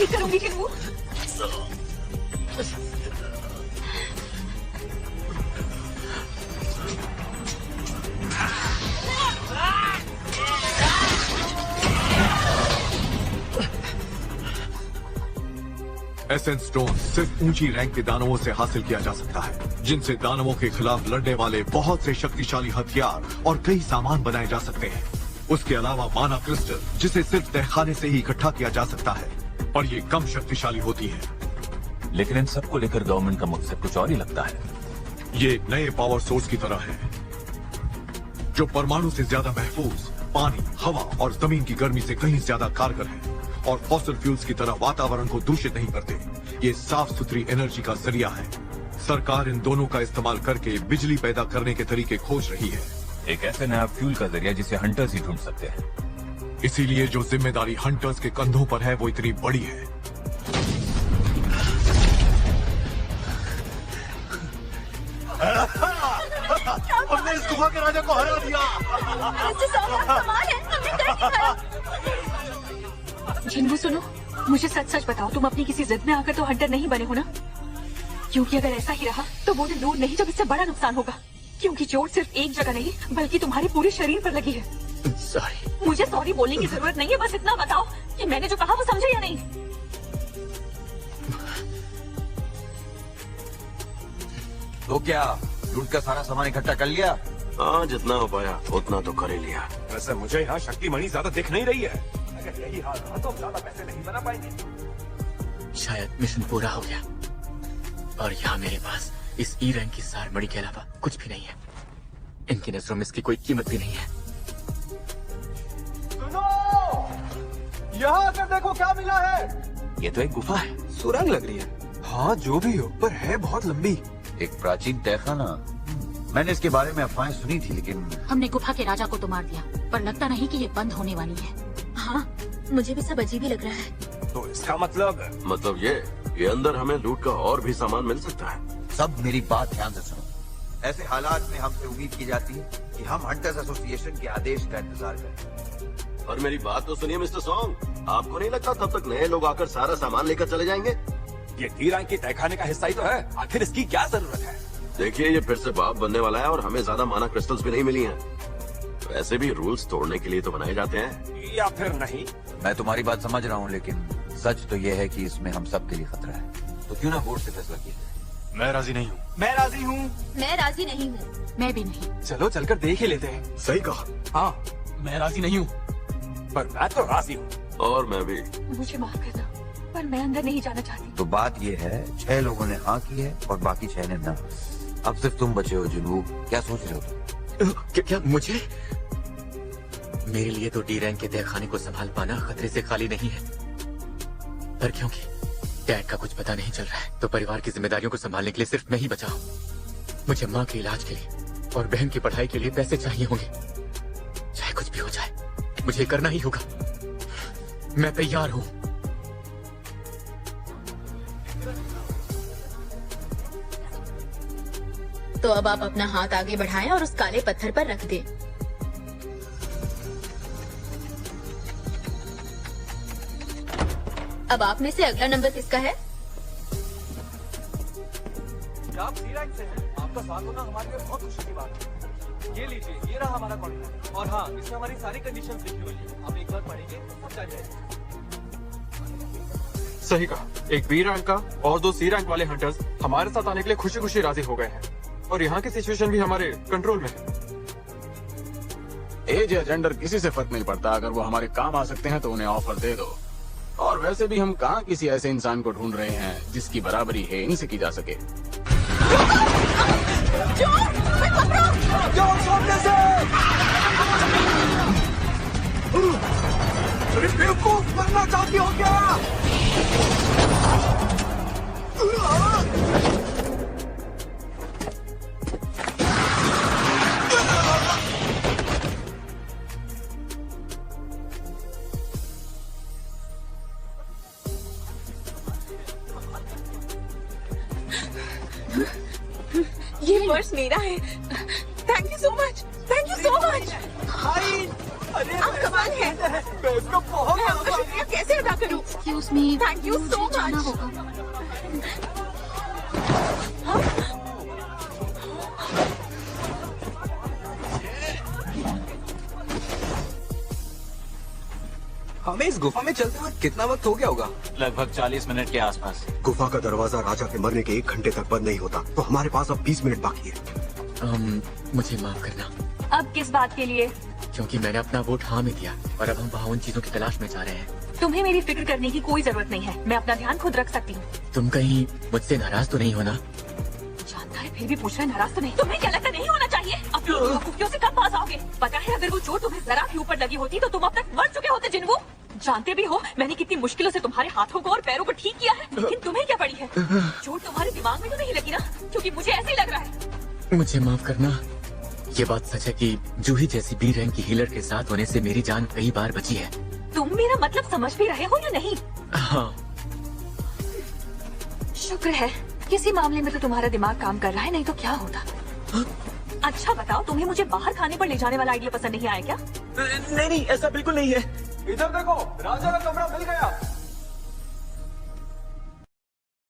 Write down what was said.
ठीक करूंगी कि वो एसेंस स्टोन सिर्फ ऊंची रैंक के दानवों से हासिल किया जा सकता है, जिनसे दानवों के खिलाफ लड़ने वाले बहुत से शक्तिशाली हथियार और कई सामान बनाए जा सकते हैं। उसके अलावा माना क्रिस्टल, जिसे सिर्फ तहखाने से ही इकट्ठा किया जा सकता है और ये कम शक्तिशाली होती है। लेकिन इन सबको लेकर गवर्नमेंट का मकसद कुछ और ही लगता है। ये एक नए पावर सोर्स की तरह है, जो परमाणु से ज्यादा महफूज, पानी, हवा और जमीन की गर्मी से कहीं ज्यादा कारगर है और फॉसिल फ्यूल्स की तरह वातावरण को दूषित नहीं करते। ये साफ सुथरी एनर्जी का जरिया है। सरकार इन दोनों का इस्तेमाल करके बिजली पैदा करने के तरीके खोज रही है। एक ऐसे नया फ्यूल का जरिया जिसे हंटर्स ही ढूंढ सकते हैं। इसीलिए जो जिम्मेदारी हंटर्स के कंधों पर है वो इतनी बड़ी है। हमने इस गुफा के राजा को हरा दिया। जिन्हू सुनो, मुझे सच सच बताओ, तुम अपनी किसी जिद में आकर तो हंटर नहीं बने हो ना? क्योंकि अगर ऐसा ही रहा तो वो दूर नहीं, जब इससे बड़ा नुकसान होगा। क्योंकि चोट सिर्फ एक जगह नहीं बल्कि तुम्हारे पूरे शरीर पर लगी है। सॉरी। मुझे सॉरी बोलने की जरूरत नहीं है, बस इतना बताओ कि मैंने जो कहा वो समझे या नहीं। तो क्या लूट का सारा सामान इकट्ठा कर लिया? हाँ, जितना हो पाया उतना तो कर ही लिया। वैसे मुझे यहाँ शक्ति मणि ज्यादा दिख नहीं रही है। अगर यही हाल रहा तो ज्यादा पैसे नहीं बना पाएंगे। शायद मिशन पूरा हो गया और यहाँ मेरे पास इस ई रैंक की सार मणि के अलावा कुछ भी नहीं है। इनकी नजरों में इसकी कोई कीमत भी नहीं है। सुनो, यहाँ आकर देखो क्या मिला है। ये तो एक गुफा है। सुरंग लग रही है। हाँ, जो भी हो, पर है बहुत लंबी। एक प्राचीन तहखाना। मैंने इसके बारे में अफवाहें सुनी थी, लेकिन हमने गुफा के राजा को तो मार दिया, पर लगता नहीं कि ये बंद होने वाली है। हाँ, मुझे भी सब अजीब ही लग रहा है। तो इसका मतलब ये अंदर हमें लूट का और भी सामान मिल सकता है। सब मेरी बात ध्यान से सुनो। ऐसे हालात में हमसे उम्मीद की जाती है कि हम हंटर्स एसोसिएशन के आदेश का इंतजार करें। और मेरी बात तो सुनिए मिस्टर सॉन्ग, आपको नहीं लगता तब तक नए लोग आकर सारा सामान लेकर चले जाएंगे? ये डी-रैंक की तहखाने का हिस्सा ही तो है। आखिर इसकी क्या जरूरत है? देखिए, ये फिर से बाप बनने वाला है और हमें ज्यादा माना क्रिस्टल्स भी नहीं मिली हैं। वैसे भी रूल्स तोड़ने के लिए तो बनाए जाते हैं। या फिर नहीं? मैं तुम्हारी बात समझ रहा हूँ, लेकिन सच तो ये है कि इसमें हम सब के लिए खतरा है। तो क्यों ना बोर्ड से फैसला किया जाए? मैं राजी नहीं हूँ। मैं राजी हूँ। मैं राजी नहीं हूँ। मैं भी नहीं। चलो चलकर देख ही लेते हैं। सही कहा। हाँ, मैं राजी नहीं हूँ, पर मैं तो राजी हूँ। और मैं भी। मुझे माफ करना, पर मैं अंदर नहीं जाना चाहती। तो बात ये है, 6 लोगों ने हाँ की है और बाकी 6 ने ना। अब सिर्फ तुम बचे हो जुनूब। क्या सोच रहे हो तुम? क्या मुझे? मेरे लिए तो डी रैंक के तहखाने को संभाल पाना खतरे से खाली नहीं है, पर क्योंकि डैड का कुछ पता नहीं चल रहा है तो परिवार की जिम्मेदारियों को संभालने के लिए सिर्फ मैं ही बचा हूँ। मुझे माँ के इलाज के लिए और बहन की पढ़ाई के लिए पैसे चाहिए होंगे। चाहे कुछ भी हो जाए, मुझे करना ही होगा। मैं तैयार हूँ। तो अब आप अपना हाथ आगे बढ़ाएं और उस काले पत्थर पर रख दें। अब आप में से अगला नंबर किसका है? आप डी-रैंक से हैं। आपका साथ होना हमारे लिए बहुत खुशी की बात है। ये लीजिए, ये रहा हमारा कॉन्ट्रैक्ट। और हाँ, इसमें हमारी सारी कंडीशंस लिखी हुई है। आप एक बार पढ़ेंगे तो समझ जाएगा। सही कहा। एक बी रैंक का और 2 सी रैंक वाले हंटर्स हमारे साथ आने के लिए खुशी खुशी राजी हो गए हैं और यहाँ की सिचुएशन भी हमारे कंट्रोल में है। एज या जेंडर किसी से फर्क नहीं पड़ता। अगर वो हमारे काम आ सकते हैं तो उन्हें ऑफर दे दो। और वैसे भी हम कहाँ किसी ऐसे इंसान को ढूंढ रहे हैं जिसकी बराबरी है इनसे की जा सके। बेवकूफ बनना चाहती हो क्या? ये पर्स मेरा है। Thank you so much, thank you so much. अरे आप कमाल है। मैं इसको बहुत मैं आपका शुक्रिया कैसे अदा करूं? एक्सक्यूज में Thank you so मुझे जाना much. होगा। हमें इस गुफा में चलते हुए कितना वक्त हो गया होगा? लगभग 40 मिनट के आसपास। गुफा का दरवाजा राजा के मरने के 1 घंटे तक बंद नहीं होता, तो हमारे पास अब 20 मिनट बाकी है। मुझे माफ करना, अब किस बात के लिए? क्योंकि मैंने अपना वोट हाँ में दिया और अब हम वहाँ उन चीजों की तलाश में जा रहे हैं। तुम्हें मेरी फिक्र करने की कोई जरूरत नहीं है, मैं अपना ध्यान खुद रख सकती हूँ। तुम कहीं मुझसे नाराज तो नहीं हो ना? जानता है फिर भी पूछ रहे नाराज तो नहीं? तुम्हें क्या लगता नहीं होना चाहिए? अपनी बेवकूफियों से कब पास आओगे? पता है अगर वो चोट तुम्हें जरा भी ऊपर लगी होती तो तुम अब तक मर चुके होते जिन्वो। जानते भी हो मैंने कितनी मुश्किलों से तुम्हारे हाथों को और पैरों को ठीक किया है, लेकिन तुम्हें क्या पड़ी है? चोट तुम्हारे दिमाग में तो नहीं लगी ना? क्योंकि मुझे ऐसे ही लग रहा है। मुझे माफ करना, ये बात सच है कि जूही जैसी बी रैंक की हीलर के साथ होने से मेरी जान कई बार बची है। तुम मेरा मतलब समझ भी रहे हो या नहीं? हाँ। शुक्र है किसी मामले में तो तुम्हारा दिमाग काम कर रहा है, नहीं तो क्या होता। अच्छा बताओ, तुम्हें मुझे बाहर खाने पर ले जाने वाला आइडिया पसंद नहीं आया क्या? नहीं, ऐसा बिल्कुल नहीं है। इधर देखो, राजा का कमरा मिल गया।